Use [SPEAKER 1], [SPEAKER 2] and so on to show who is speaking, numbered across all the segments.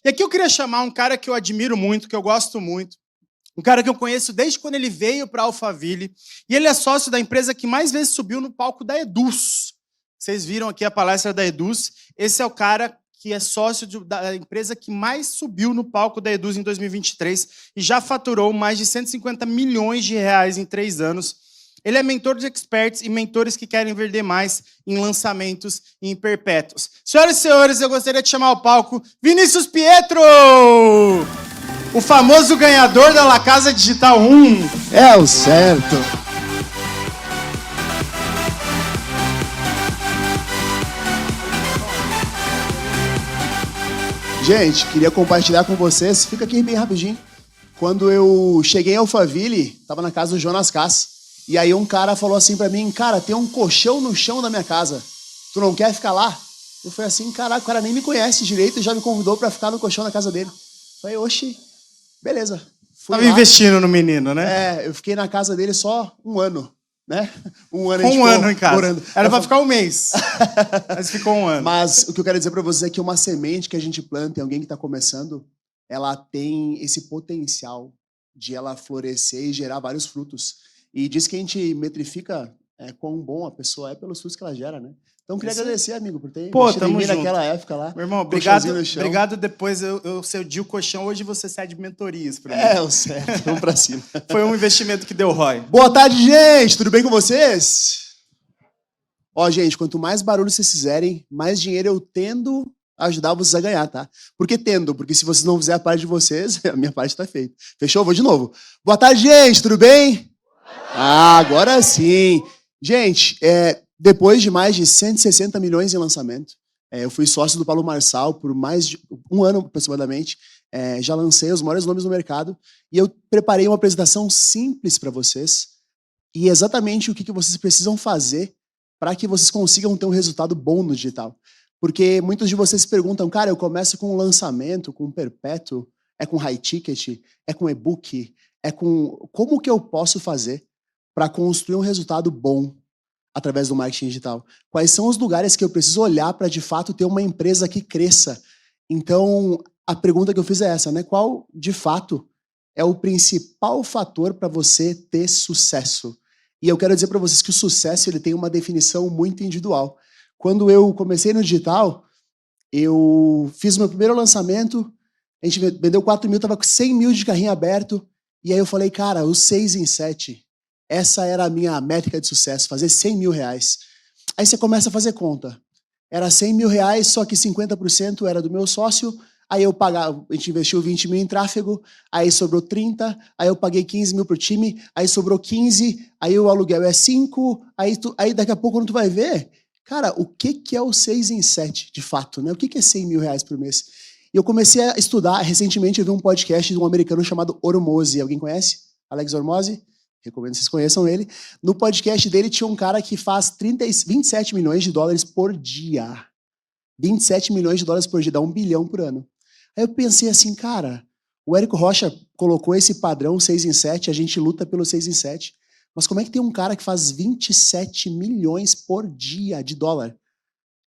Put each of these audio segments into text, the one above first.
[SPEAKER 1] E aqui eu queria chamar um cara que eu admiro muito, que eu gosto muito, um cara que eu conheço desde quando ele veio para a Alphaville, e ele é sócio da empresa que mais vezes subiu no palco da Eduz. Vocês viram aqui a palestra da Eduz. Esse é o cara que é sócio da empresa que mais subiu no palco da Eduz em 2023 e já faturou mais de 150 milhões de reais em 3 anos. Ele é mentor de experts e mentores que querem vender mais em lançamentos e em perpétuos. Senhoras e senhores, eu gostaria de chamar ao palco Vinícius Pietro! O famoso ganhador da La Casa Digital 1.
[SPEAKER 2] É o certo. Gente, queria compartilhar com vocês, fica aqui bem rapidinho. Quando eu cheguei em Alphaville, tava na casa do Jonas Cass, e aí um cara falou assim pra mim, cara, tem um colchão no chão da minha casa, tu não quer ficar lá? Eu falei assim, caraca, o cara nem me conhece direito e já me convidou pra ficar no colchão da casa dele. Eu falei, oxi, beleza.
[SPEAKER 1] Tava investindo no menino, né?
[SPEAKER 2] É, eu fiquei na casa dele só um ano, né? Um ano,
[SPEAKER 1] um ano em casa.
[SPEAKER 2] Morando.
[SPEAKER 1] Era pra ficar um mês, mas ficou um ano.
[SPEAKER 2] Mas o que eu quero dizer pra vocês é que uma semente que a gente planta em alguém que tá começando, ela tem esse potencial de ela florescer e gerar vários frutos. E diz que a gente metrifica quão bom a pessoa é pelos frutos que ela gera, né? Então, eu queria agradecer, amigo, por ter investido em mim naquela época lá.
[SPEAKER 1] Meu irmão, obrigado. Depois eu cedi o colchão, hoje você cede mentorias pra mim.
[SPEAKER 2] É, o certo. Vamos pra cima.
[SPEAKER 1] Foi um investimento que deu ROI.
[SPEAKER 2] Boa tarde, gente! Tudo bem com vocês? Ó, gente, quanto mais barulho vocês fizerem, mais dinheiro eu tendo a ajudar vocês a ganhar, tá? Por que tendo? Porque se vocês não fizerem a parte de vocês, a minha parte tá feita. Fechou? Vou de novo. Boa tarde, gente! Tudo bem? Ah, agora sim! Gente, depois de mais de 160 milhões em lançamento, eu fui sócio do Paulo Marçal por mais de um ano, aproximadamente. Já lancei os maiores nomes no mercado e eu preparei uma apresentação simples para vocês e exatamente o que vocês precisam fazer para que vocês consigam ter um resultado bom no digital. Porque muitos de vocês se perguntam, cara, eu começo com um lançamento, com um perpétuo, é com high ticket, é com e-book, é com... Como que eu posso fazer para construir um resultado bom através do marketing digital? Quais são os lugares que eu preciso olhar para, de fato, ter uma empresa que cresça? Então, a pergunta que eu fiz é essa, né? Qual, de fato, é o principal fator para você ter sucesso? E eu quero dizer para vocês que o sucesso ele tem uma definição muito individual. Quando eu comecei no digital, eu fiz meu primeiro lançamento, a gente vendeu 4 mil, estava com 100 mil de carrinho aberto, e aí eu falei, cara, os 6 em 7, essa era a minha métrica de sucesso, fazer 100 mil reais. Aí você começa a fazer conta. Era 100 mil reais, só que 50% era do meu sócio, aí eu pagava, a gente investiu 20 mil em tráfego, aí sobrou 30, aí eu paguei 15 mil pro time, aí sobrou 15, aí o aluguel é 5, aí daqui a pouco quando tu vai ver, cara, o que é o 6 em 7, de fato, né? O que é 100 mil reais por mês? E eu comecei a estudar, recentemente eu vi um podcast de um americano chamado Hormozi, alguém conhece? Alex Hormozi? Recomendo que vocês conheçam ele. No podcast dele tinha um cara que faz 27 milhões de dólares por dia. 27 milhões de dólares por dia, dá 1 bilhão por ano. Aí eu pensei assim, cara, o Érico Rocha colocou esse padrão 6 em 7, a gente luta pelo 6 em 7. Mas como é que tem um cara que faz 27 milhões por dia de dólar?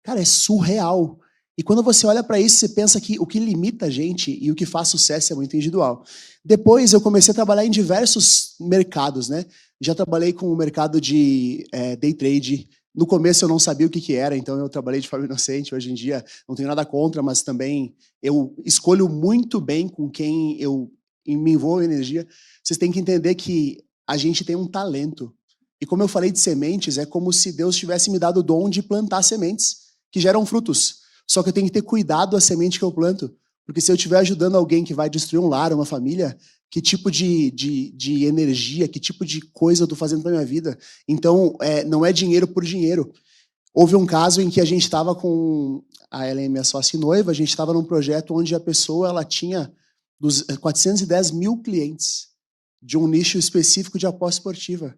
[SPEAKER 2] Cara, é surreal. E quando você olha para isso, você pensa que o que limita a gente e o que faz sucesso é muito individual. Depois eu comecei a trabalhar em diversos mercados, né? Já trabalhei com o mercado de day trade. No começo eu não sabia o que era, então eu trabalhei de forma inocente. Hoje em dia não tenho nada contra, mas também eu escolho muito bem com quem eu me envolvo em energia. Vocês têm que entender que a gente tem um talento. E como eu falei de sementes, é como se Deus tivesse me dado o dom de plantar sementes que geram frutos. Só que eu tenho que ter cuidado da semente que eu planto. Porque se eu estiver ajudando alguém que vai destruir um lar, uma família, que tipo de energia, que tipo de coisa eu estou fazendo para minha vida? Então, não é dinheiro por dinheiro. Houve um caso em que a gente estava com a Ellen, minha sócia e noiva, a gente estava num projeto onde a pessoa ela tinha 410 mil clientes de um nicho específico de aposta esportiva.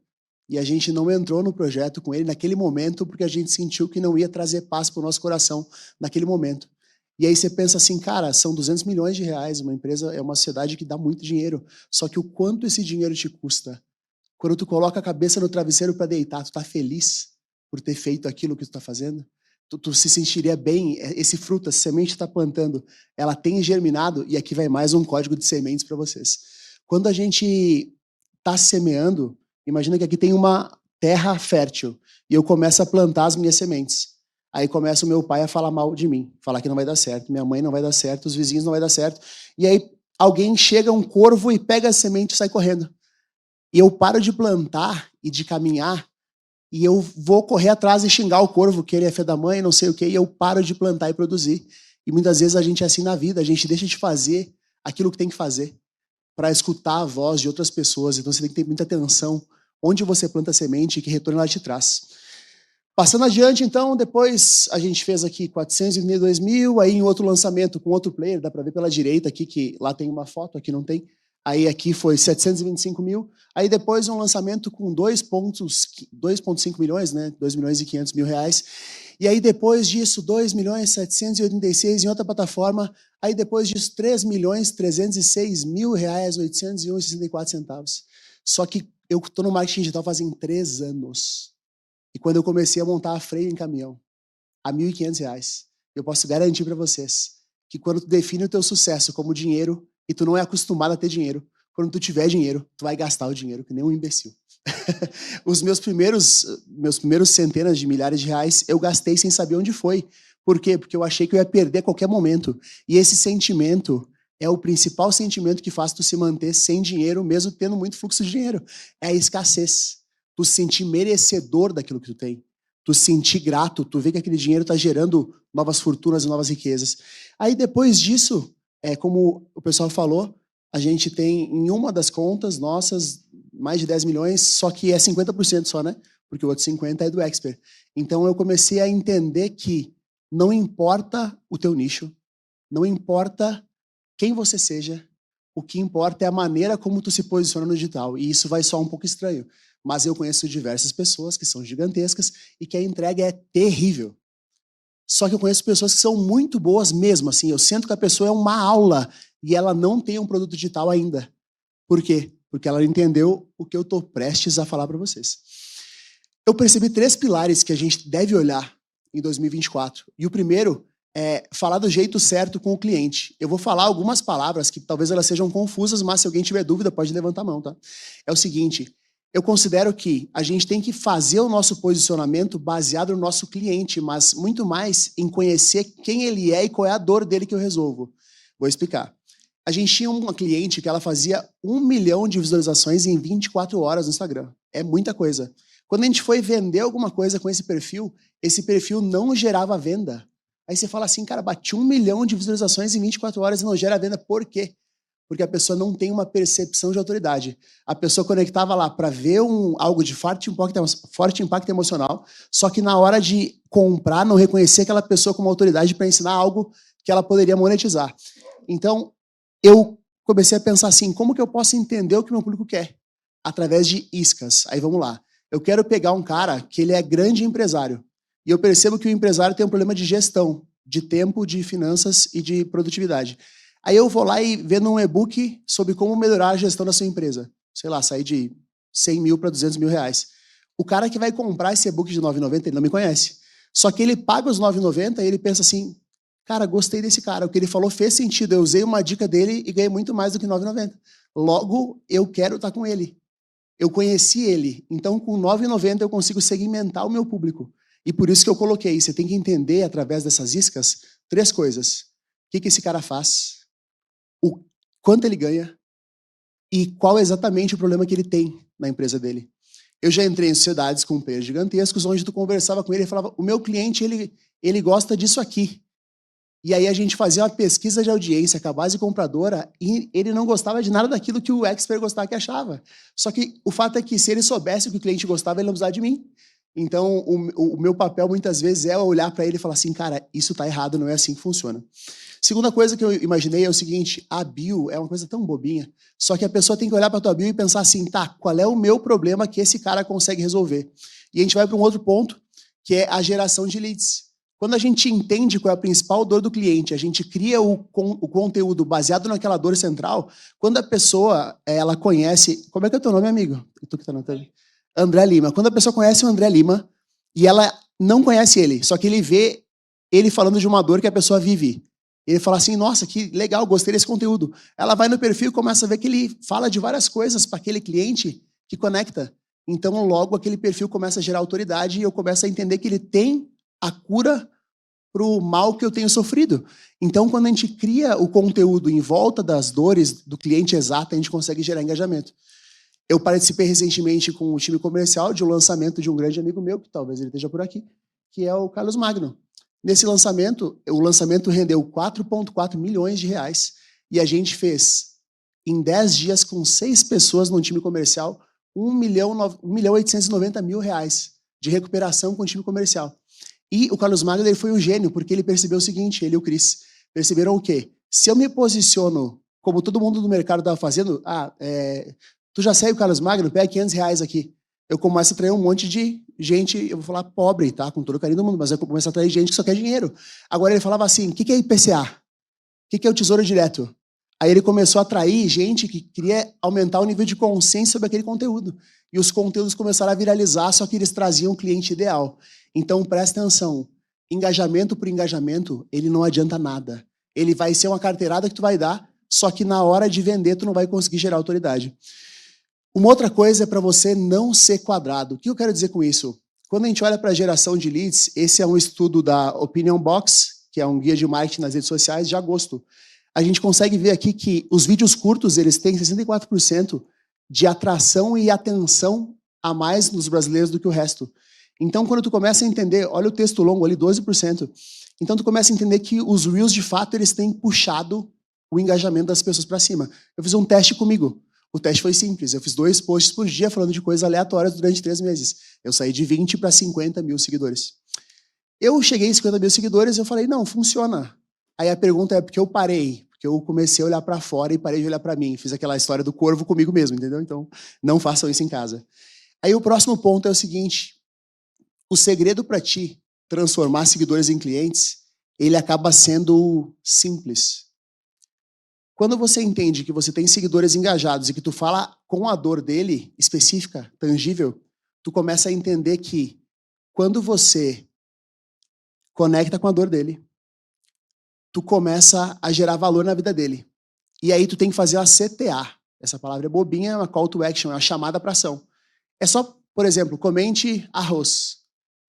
[SPEAKER 2] E a gente não entrou no projeto com ele naquele momento porque a gente sentiu que não ia trazer paz para o nosso coração naquele momento. E aí você pensa assim, cara, são 200 milhões de reais, uma empresa é uma sociedade que dá muito dinheiro, só que o quanto esse dinheiro te custa? Quando tu coloca a cabeça no travesseiro para deitar, tu tá feliz por ter feito aquilo que tu tá fazendo? tu se sentiria bem, esse fruto, essa semente que está plantando, ela tem germinado, e aqui vai mais um código de sementes para vocês. Quando a gente está semeando, imagina que aqui tem uma terra fértil, e eu começo a plantar as minhas sementes. Aí começa o meu pai a falar mal de mim, falar que não vai dar certo, minha mãe não vai dar certo, os vizinhos não vai dar certo. E aí alguém chega, um corvo, e pega a semente e sai correndo. E eu paro de plantar e de caminhar, e eu vou correr atrás e xingar o corvo, que ele é filho da mãe, não sei o quê, e eu paro de plantar e produzir. E muitas vezes a gente é assim na vida, a gente deixa de fazer aquilo que tem que fazer para escutar a voz de outras pessoas. Então você tem que ter muita atenção onde você planta a semente e que retorno ela te traz. Passando adiante, então, depois a gente fez aqui 432 mil, aí em outro lançamento com outro player, dá para ver pela direita aqui, que lá tem uma foto, aqui não tem. Aí aqui foi 725 mil. Aí depois um lançamento com 2,5 milhões, né? 2 milhões e 500 mil reais. E aí depois disso, 2 milhões 786 em outra plataforma. Aí depois disso, 3 milhões 306 mil reais, 801,64 centavos. Só que eu estou no marketing digital fazem 3 anos. E quando eu comecei a montar a freio em caminhão, a R$ 1.500, eu posso garantir para vocês que quando tu define o teu sucesso como dinheiro, e tu não é acostumado a ter dinheiro, quando tu tiver dinheiro, tu vai gastar o dinheiro, que nem um imbecil. Os meus primeiros centenas de milhares de reais, eu gastei sem saber onde foi. Por quê? Porque eu achei que eu ia perder a qualquer momento. E esse sentimento é o principal sentimento que faz tu se manter sem dinheiro, mesmo tendo muito fluxo de dinheiro. É a escassez. Tu se sentir merecedor daquilo que tu tem. Tu se sentir grato, tu vê que aquele dinheiro está gerando novas fortunas e novas riquezas. Aí depois disso, como o pessoal falou, a gente tem em uma das contas nossas mais de 10 milhões, só que é 50% só, né? Porque o outro 50% é do Expert. Então eu comecei a entender que não importa o teu nicho, não importa quem você seja, o que importa é a maneira como tu se posiciona no digital. E isso vai soar um pouco estranho, mas eu conheço diversas pessoas que são gigantescas e que a entrega é terrível. Só que eu conheço pessoas que são muito boas mesmo, assim, eu sinto que a pessoa é uma aula e ela não tem um produto digital ainda. Por quê? Porque ela entendeu o que eu estou prestes a falar para vocês. Eu percebi 3 pilares que a gente deve olhar em 2024. E o primeiro é falar do jeito certo com o cliente. Eu vou falar algumas palavras que talvez elas sejam confusas, mas se alguém tiver dúvida pode levantar a mão, tá? É o seguinte, eu considero que a gente tem que fazer o nosso posicionamento baseado no nosso cliente, mas muito mais em conhecer quem ele é e qual é a dor dele que eu resolvo. Vou explicar. A gente tinha uma cliente que ela fazia 1 milhão de visualizações em 24 horas no Instagram. É muita coisa. Quando a gente foi vender alguma coisa com esse perfil não gerava venda. Aí você fala assim, cara, bati 1 milhão de visualizações em 24 horas e não gera venda. Por quê? Porque a pessoa não tem uma percepção de autoridade. A pessoa conectava lá para ver algo de forte impacto emocional, só que na hora de comprar, não reconhecia aquela pessoa como autoridade para ensinar algo que ela poderia monetizar. Então, eu comecei a pensar assim, como que eu posso entender o que meu público quer? Através de iscas. Aí vamos lá. Eu quero pegar um cara que ele é grande empresário, e eu percebo que o empresário tem um problema de gestão, de tempo, de finanças e de produtividade. Aí eu vou lá e vendo um e-book sobre como melhorar a gestão da sua empresa. Sei lá, sair de 100 mil para 200 mil reais. O cara que vai comprar esse e-book de R$ 9,90, ele não me conhece. Só que ele paga os R$ 9,90 e ele pensa assim, cara, gostei desse cara, o que ele falou fez sentido, eu usei uma dica dele e ganhei muito mais do que R$ 9,90. Logo, eu quero estar com ele. Eu conheci ele, então com R$ 9,90 eu consigo segmentar o meu público. E por isso que eu coloquei, você tem que entender, através dessas iscas, 3 coisas. O que esse cara faz? O quanto ele ganha e qual é exatamente o problema que ele tem na empresa dele. Eu já entrei em sociedades com players gigantescos, onde tu conversava com ele e falava, o meu cliente, ele gosta disso aqui. E aí a gente fazia uma pesquisa de audiência com a base compradora e ele não gostava de nada daquilo que o expert gostava que achava. Só que o fato é que se ele soubesse o que o cliente gostava, ele não precisava de mim. Então, o meu papel muitas vezes é olhar para ele e falar assim, cara, isso está errado, não é assim que funciona. Segunda coisa que eu imaginei é o seguinte, a bio é uma coisa tão bobinha, só que a pessoa tem que olhar para a tua bio e pensar assim, tá, qual é o meu problema que esse cara consegue resolver? E a gente vai para um outro ponto, que é a geração de leads. Quando a gente entende qual é a principal dor do cliente, a gente cria o conteúdo baseado naquela dor central, quando a pessoa, ela conhece... Como é que é o teu nome, amigo? Tu que tá anotando. André Lima. Quando a pessoa conhece o André Lima e ela não conhece ele, só que ele vê ele falando de uma dor que a pessoa vive. Ele fala assim, nossa, que legal, gostei desse conteúdo. Ela vai no perfil e começa a ver que ele fala de várias coisas para aquele cliente que conecta. Então, logo, aquele perfil começa a gerar autoridade e eu começo a entender que ele tem a cura para o mal que eu tenho sofrido. Então, quando a gente cria o conteúdo em volta das dores do cliente exato, a gente consegue gerar engajamento. Eu participei recentemente com o time comercial de um lançamento de um grande amigo meu, que talvez ele esteja por aqui, que é o Carlos Magno. Nesse lançamento, o lançamento rendeu 4,4 milhões de reais e a gente fez, em 10 dias, com 6 pessoas no time comercial, 1.890.000 reais de recuperação com o time comercial. E o Carlos Magno ele foi um gênio, porque ele percebeu o seguinte, ele e o Cris, perceberam o quê? Se eu me posiciono, como todo mundo do mercado estava fazendo, tu já segue o Carlos Magno, pega 500 reais aqui. Eu começo a atrair um monte de gente, eu vou falar pobre, tá? Com todo o carinho do mundo, mas eu começo a atrair gente que só quer dinheiro. Agora ele falava assim, o que é IPCA? O que é o Tesouro Direto? Aí ele começou a atrair gente que queria aumentar o nível de consciência sobre aquele conteúdo. E os conteúdos começaram a viralizar, só que eles traziam o cliente ideal. Então, presta atenção, engajamento por engajamento, ele não adianta nada. Ele vai ser uma carteirada que tu vai dar, só que na hora de vender tu não vai conseguir gerar autoridade. Uma outra coisa é para você não ser quadrado. O que eu quero dizer com isso? Quando a gente olha para a geração de leads, esse é um estudo da Opinion Box, que é um guia de marketing nas redes sociais, de agosto. A gente consegue ver aqui que os vídeos curtos eles têm 64% de atração e atenção a mais nos brasileiros do que o resto. Então, quando tu começa a entender, olha o texto longo ali, 12%. Então, tu começa a entender que os Reels, de fato, eles têm puxado o engajamento das pessoas para cima. Eu fiz um teste comigo. O teste foi simples. Eu fiz 2 posts por dia falando de coisas aleatórias durante 3 meses. Eu saí de 20 para 50 mil seguidores. Eu cheguei em 50 mil seguidores e eu falei, não, funciona. Aí a pergunta é porque eu parei. Porque eu comecei a olhar para fora e parei de olhar para mim. Fiz aquela história do corvo comigo mesmo, entendeu? Então, não façam isso em casa. Aí o próximo ponto é o seguinte. O segredo para ti transformar seguidores em clientes, ele acaba sendo simples. Quando você entende que você tem seguidores engajados e que tu fala com a dor dele, específica, tangível, tu começa a entender que quando você conecta com a dor dele, tu começa a gerar valor na vida dele. E aí tu tem que fazer uma CTA. Essa palavra é bobinha, é uma call to action, é uma chamada para ação. É só, por exemplo, comente arroz.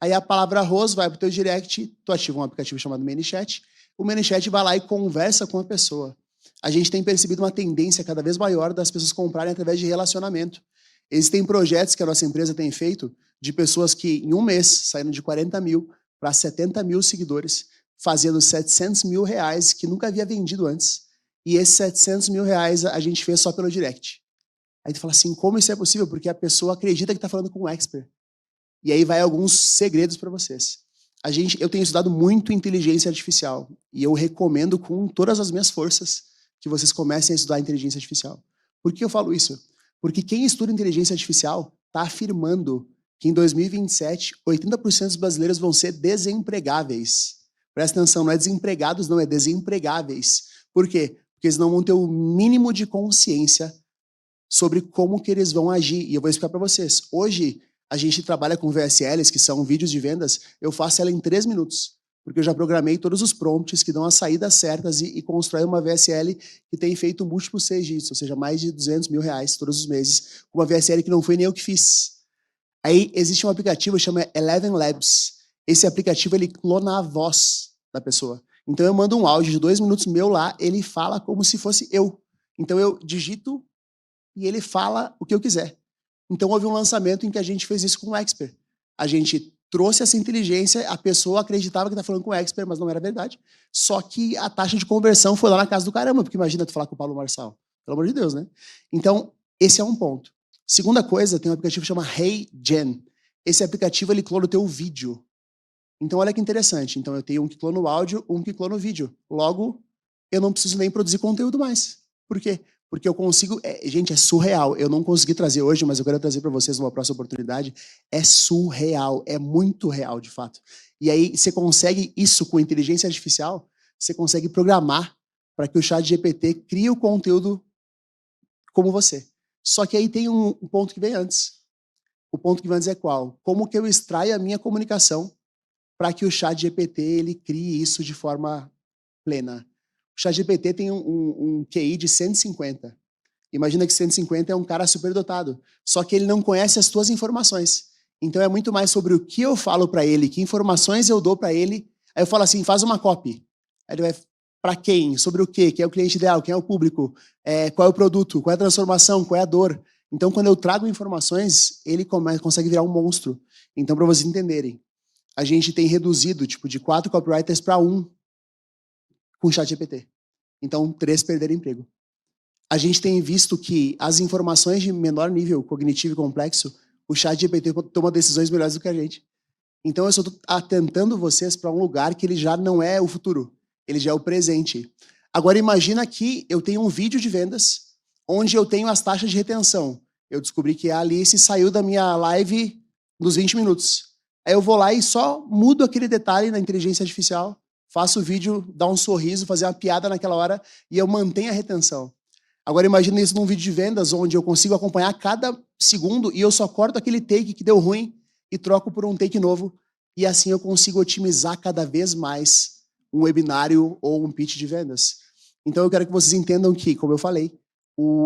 [SPEAKER 2] Aí a palavra arroz vai para o teu direct, tu ativa um aplicativo chamado ManyChat, o ManyChat vai lá e conversa com a pessoa. A gente tem percebido uma tendência cada vez maior das pessoas comprarem através de relacionamento. Existem projetos que a nossa empresa tem feito de pessoas que em um mês saíram de 40 mil para 70 mil seguidores, fazendo 700 mil reais que nunca havia vendido antes. E esses 700 mil reais a gente fez só pelo direct. Aí tu fala assim, como isso é possível? Porque a pessoa acredita que está falando com um expert. E aí vai alguns segredos para vocês. Eu tenho estudado muito inteligência artificial e eu recomendo com todas as minhas forças que vocês comecem a estudar inteligência artificial. Por que eu falo isso? Porque quem estuda inteligência artificial está afirmando que em 2027, 80% dos brasileiros vão ser desempregáveis. Presta atenção, não é desempregados, não, é desempregáveis. Por quê? Porque eles não vão ter o mínimo de consciência sobre como que eles vão agir. E eu vou explicar para vocês. Hoje, a gente trabalha com VSLs, que são vídeos de vendas, eu faço ela em 3 minutos. Porque eu já programei todos os prompts que dão as saídas certas e constrói uma VSL que tem feito múltiplos 6 dígitos, ou seja, mais de 200 mil reais todos os meses, com uma VSL que não foi nem eu que fiz. Aí existe um aplicativo que chama Eleven Labs. Esse aplicativo, ele clona a voz da pessoa. Então eu mando um áudio de 2 minutos meu lá, ele fala como se fosse eu. Então eu digito e ele fala o que eu quiser. Então houve um lançamento em que a gente fez isso com o Expert. A gente trouxe essa inteligência, a pessoa acreditava que está falando com o Expert, mas não era verdade. Só que a taxa de conversão foi lá na casa do caramba, porque imagina tu falar com o Paulo Marçal. Pelo amor de Deus, né? Então, esse é um ponto. Segunda coisa, tem um aplicativo que chama HeyGen. Esse aplicativo, ele clona o teu vídeo. Então, olha que interessante. Então, eu tenho um que clona o áudio, um que clona o vídeo. Logo, eu não preciso nem produzir conteúdo mais. Por quê? Porque eu consigo... gente, é surreal. Eu não consegui trazer hoje, mas eu quero trazer para vocês numa próxima oportunidade. É surreal. É muito real, de fato. E aí, você consegue isso com inteligência artificial, você consegue programar para que o ChatGPT crie o conteúdo como você. Só que aí tem um ponto que vem antes. O ponto que vem antes é qual? Como que eu extraio a minha comunicação para que o ChatGPT ele crie isso de forma plena. O ChatGPT tem um QI de 150. Imagina que 150 é um cara superdotado, só que ele não conhece as tuas informações. Então é muito mais sobre o que eu falo para ele, que informações eu dou para ele. Aí eu falo assim, faz uma copy. Aí ele vai, para quem? Sobre o quê? Quem é o cliente ideal? Quem é o público? Qual é o produto? Qual é a transformação? Qual é a dor? Então quando eu trago informações, ele consegue virar um monstro. Então para vocês entenderem, a gente tem reduzido tipo de 4 copywriters para 1 com o ChatGPT. Então 3 perderam emprego. A gente tem visto que as informações de menor nível cognitivo e complexo, o ChatGPT toma decisões melhores do que a gente. Então, eu estou atentando vocês para um lugar que ele já não é o futuro, ele já é o presente. Agora, imagina que eu tenho um vídeo de vendas, onde eu tenho as taxas de retenção. Eu descobri que a Alice saiu da minha live nos 20 minutos. Aí eu vou lá e só mudo aquele detalhe na inteligência artificial, faço o vídeo, dá um sorriso, fazer uma piada naquela hora, e eu mantenho a retenção. Agora imagine isso num vídeo de vendas, onde eu consigo acompanhar cada segundo e eu só corto aquele take que deu ruim e troco por um take novo. E assim eu consigo otimizar cada vez mais um webinário ou um pitch de vendas. Então eu quero que vocês entendam que, como eu falei,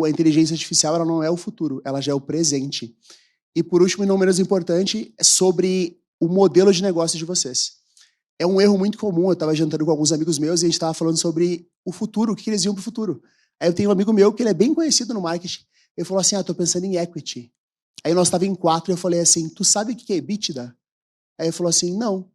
[SPEAKER 2] a inteligência artificial ela não é o futuro, ela já é o presente. E por último, e não menos importante, é sobre o modelo de negócio de vocês. É um erro muito comum, eu estava jantando com alguns amigos meus e a gente estava falando sobre o futuro, o que eles iam para o futuro. Aí eu tenho um amigo meu que ele é bem conhecido no marketing. Ele falou assim, tô pensando em equity. Aí nós estávamos em 4 e eu falei assim, tu sabe o que é EBITDA? Aí ele falou assim, não.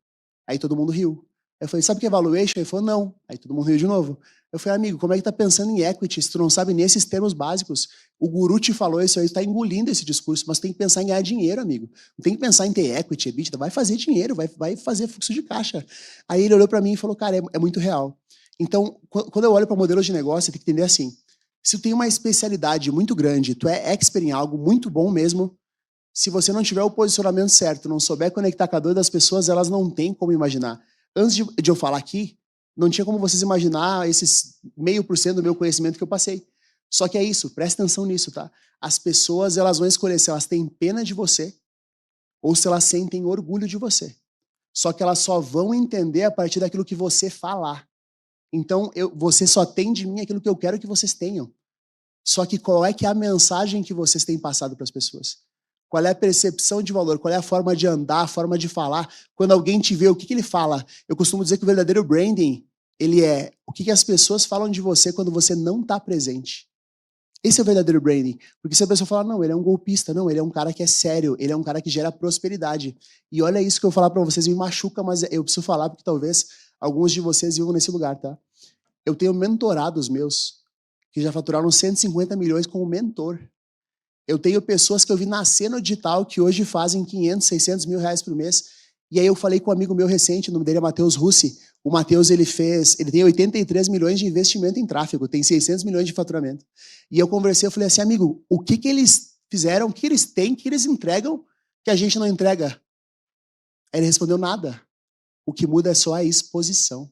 [SPEAKER 2] Aí todo mundo riu. Aí eu falei, sabe o que é valuation? Ele falou, não. Aí todo mundo riu de novo. Eu falei, amigo, como é que tá pensando em equity se tu não sabe nesses termos básicos? O guru te falou isso aí, tu tá engolindo esse discurso, mas tem que pensar em ganhar dinheiro, amigo. Não tem que pensar em ter equity, EBITDA, vai fazer dinheiro, vai fazer fluxo de caixa. Aí ele olhou para mim e falou, cara, é muito real. Então, quando eu olho para modelos de negócio, tem que entender assim, se tu tem uma especialidade muito grande, tu é expert em algo muito bom mesmo, se você não tiver o posicionamento certo, não souber conectar com a dor das pessoas, elas não têm como imaginar. Antes de eu falar aqui, não tinha como vocês imaginar esses 0,5% do meu conhecimento que eu passei. Só que é isso, presta atenção nisso, tá? As pessoas, elas vão escolher se elas têm pena de você ou se elas sentem orgulho de você. Só que elas só vão entender a partir daquilo que você falar. Então, você só tem de mim aquilo que eu quero que vocês tenham. Só que qual é que é a mensagem que vocês têm passado para as pessoas? Qual é a percepção de valor? Qual é a forma de andar, a forma de falar? Quando alguém te vê, o que ele fala? Eu costumo dizer que o verdadeiro branding, ele é o que as pessoas falam de você quando você não está presente. Esse é o verdadeiro branding. Porque se a pessoa falar, não, ele é um golpista, não, ele é um cara que é sério, ele é um cara que gera prosperidade. E olha isso que eu vou falar para vocês, me machuca, mas eu preciso falar porque talvez alguns de vocês vivam nesse lugar, tá? Eu tenho mentorados meus que já faturaram 150 milhões como mentor. Eu tenho pessoas que eu vi nascer no digital que hoje fazem 500, 600 mil reais por mês. E aí eu falei com um amigo meu recente, o nome dele é Matheus Russi. O Matheus, ele tem 83 milhões de investimento em tráfego, tem 600 milhões de faturamento. E eu conversei, eu falei assim, amigo, o que eles fizeram, o que eles têm, o que eles entregam que a gente não entrega? Aí ele respondeu, nada. O que muda é só a exposição.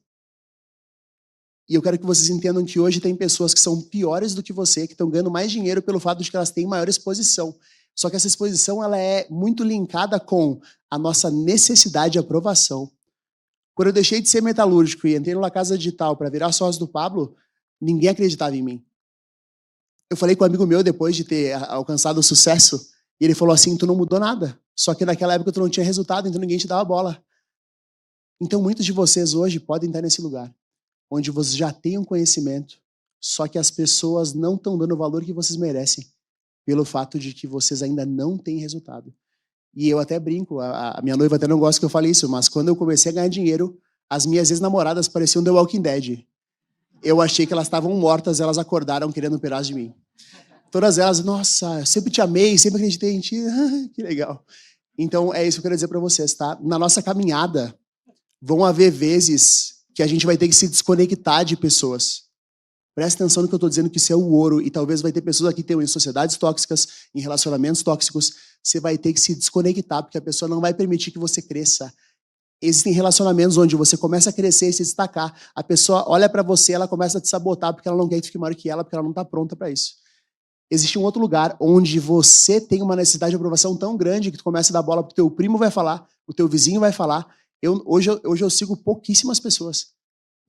[SPEAKER 2] E eu quero que vocês entendam que hoje tem pessoas que são piores do que você, que estão ganhando mais dinheiro pelo fato de que elas têm maior exposição. Só que essa exposição ela é muito linkada com a nossa necessidade de aprovação. Quando eu deixei de ser metalúrgico e entrei na Casa Digital para virar sócio do Pablo, ninguém acreditava em mim. Eu falei com um amigo meu depois de ter alcançado o sucesso, e ele falou assim, tu não mudou nada. Só que naquela época tu não tinha resultado, então ninguém te dava bola. Então muitos de vocês hoje podem estar nesse lugar, onde vocês já têm um conhecimento, só que as pessoas não estão dando o valor que vocês merecem, pelo fato de que vocês ainda não têm resultado. E eu até brinco, a minha noiva até não gosta que eu fale isso, mas quando eu comecei a ganhar dinheiro, as minhas ex-namoradas pareciam The Walking Dead. Eu achei que elas estavam mortas, elas acordaram querendo um pedaço de mim. Todas elas, nossa, eu sempre te amei, sempre acreditei em ti, que legal. Então é isso que eu quero dizer para vocês, tá? Na nossa caminhada, vão haver vezes que a gente vai ter que se desconectar de pessoas. Presta atenção no que eu estou dizendo, que isso é o ouro. E talvez vai ter pessoas aqui que estão em sociedades tóxicas, em relacionamentos tóxicos. Você vai ter que se desconectar, porque a pessoa não vai permitir que você cresça. Existem relacionamentos onde você começa a crescer e se destacar. A pessoa olha para você, ela começa a te sabotar porque ela não quer que fique maior que ela, porque ela não está pronta para isso. Existe um outro lugar onde você tem uma necessidade de aprovação tão grande que tu começa a dar bola pro teu primo vai falar, o teu vizinho vai falar, Hoje eu sigo pouquíssimas pessoas.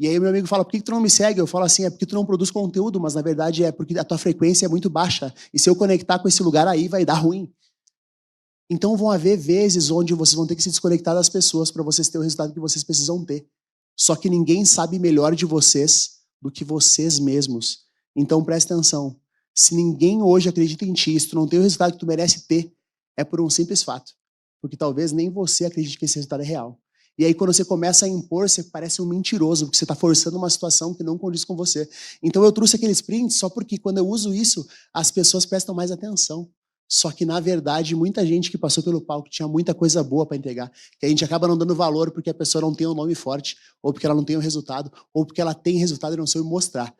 [SPEAKER 2] E aí meu amigo fala, por que tu não me segue? Eu falo assim, é porque tu não produz conteúdo, mas na verdade é porque a tua frequência é muito baixa. E se eu conectar com esse lugar aí, vai dar ruim. Então vão haver vezes onde vocês vão ter que se desconectar das pessoas para vocês terem o resultado que vocês precisam ter. Só que ninguém sabe melhor de vocês do que vocês mesmos. Então presta atenção. Se ninguém hoje acredita em ti, se tu não tem o resultado que tu merece ter, é por um simples fato. Porque talvez nem você acredite que esse resultado é real. E aí quando você começa a impor, você parece um mentiroso, porque você está forçando uma situação que não condiz com você. Então eu trouxe aqueles prints só porque quando eu uso isso, as pessoas prestam mais atenção. Só que, na verdade, muita gente que passou pelo palco tinha muita coisa boa para entregar, que a gente acaba não dando valor porque a pessoa não tem um nome forte, ou porque ela não tem o resultado, ou porque ela tem resultado e não soube mostrar.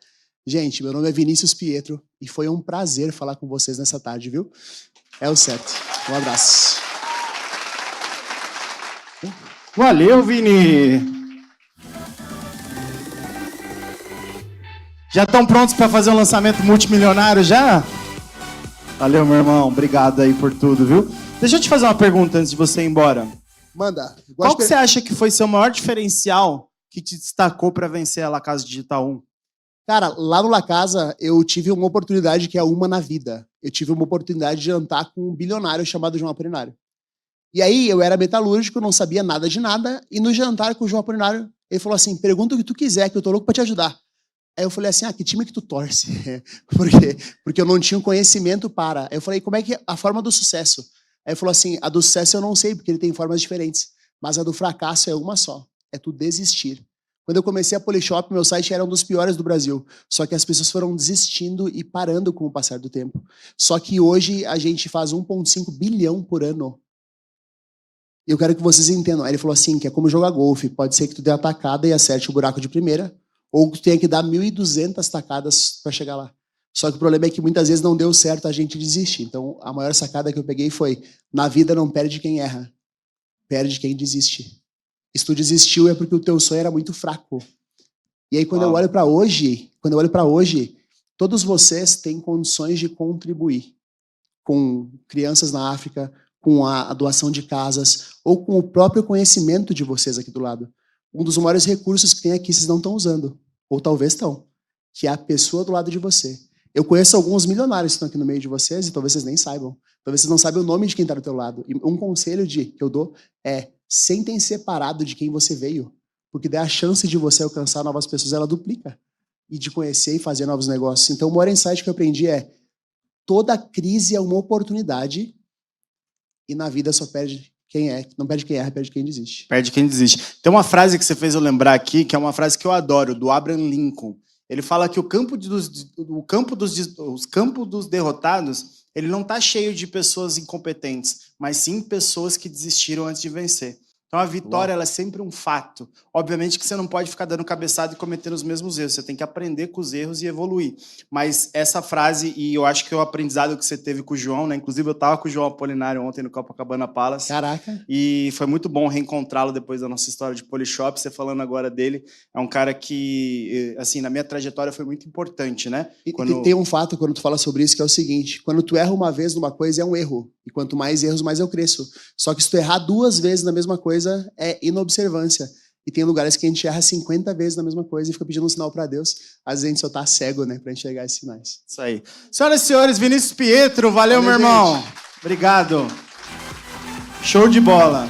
[SPEAKER 2] Gente, meu nome é Vinícius Pietro e foi um prazer falar com vocês nessa tarde, viu? É o certo. Um abraço.
[SPEAKER 1] Valeu, Vini! Já estão prontos para fazer um lançamento multimilionário já? Valeu, meu irmão. Obrigado aí por tudo, viu? Deixa eu te fazer uma pergunta antes de você ir embora.
[SPEAKER 2] Manda.
[SPEAKER 1] Qual que você acha que foi seu maior diferencial que te destacou para vencer a La Casa Digital 1?
[SPEAKER 2] Cara, lá no La Casa, eu tive uma oportunidade que é uma na vida. Eu tive uma oportunidade de jantar com um bilionário chamado João Apolinário. E aí, eu era metalúrgico, não sabia nada de nada, e no jantar com o João Apolinário, ele falou assim, pergunta o que tu quiser, que eu tô louco pra te ajudar. Aí eu falei assim, que time que tu torce? Por quê? Porque eu não tinha conhecimento para. Aí eu falei, como é que é a forma do sucesso? Aí ele falou assim, a do sucesso eu não sei, porque ele tem formas diferentes, mas a do fracasso é uma só, é tu desistir. Quando eu comecei a Polishop, meu site era um dos piores do Brasil. Só que as pessoas foram desistindo e parando com o passar do tempo. Só que hoje a gente faz 1,5 bilhão por ano. E eu quero que vocês entendam. Aí ele falou assim, que é como jogar golfe. Pode ser que tu dê a tacada e acerte o buraco de primeira, ou que tu tenha que dar 1.200 tacadas para chegar lá. Só que o problema é que muitas vezes não deu certo, a gente desiste. Então a maior sacada que eu peguei foi, na vida não perde quem erra, perde quem desiste. Se tu desistiu é porque o teu sonho era muito fraco. E aí quando eu olho para hoje, todos vocês têm condições de contribuir com crianças na África, com a doação de casas, ou com o próprio conhecimento de vocês aqui do lado. Um dos maiores recursos que tem aqui vocês não estão usando, ou talvez estão, que é a pessoa do lado de você. Eu conheço alguns milionários que estão aqui no meio de vocês e talvez vocês nem saibam. Talvez vocês não saibam o nome de quem está do teu lado. E um conselho que eu dou é sentem separado de quem você veio, porque daí a chance de você alcançar novas pessoas, ela duplica. E de conhecer e fazer novos negócios. Então o maior insight que eu aprendi é toda crise é uma oportunidade e na vida só perde quem é. Não perde quem erra, perde quem desiste.
[SPEAKER 1] Perde quem desiste. Tem uma frase que você fez eu lembrar aqui, que é uma frase que eu adoro, do Abraham Lincoln. Ele fala que os campos dos derrotados, ele não está cheio de pessoas incompetentes, mas sim pessoas que desistiram antes de vencer. Então a vitória ela é sempre um fato. Obviamente que você não pode ficar dando cabeçada e cometendo os mesmos erros. Você tem que aprender com os erros e evoluir. Mas essa frase, e eu acho que é o aprendizado que você teve com o João, né? Inclusive eu estava com o João Apolinário ontem no Copacabana Palace.
[SPEAKER 2] Caraca.
[SPEAKER 1] E foi muito bom reencontrá-lo depois da nossa história de Polishop. Você falando agora dele, é um cara que, assim, na minha trajetória foi muito importante, né?
[SPEAKER 2] Tem um fato quando tu fala sobre isso que é o seguinte, quando tu erra uma vez numa coisa é um erro. E quanto mais erros, mais eu cresço. Só que se tu errar 2 vezes na mesma coisa, é inobservância. E tem lugares que a gente erra 50 vezes na mesma coisa e fica pedindo um sinal para Deus. Às vezes a gente só tá cego, né, para enxergar esses sinais.
[SPEAKER 1] Isso aí. Senhoras e senhores, Vinícius Pietro, valeu meu irmão. Obrigado. Show de bola.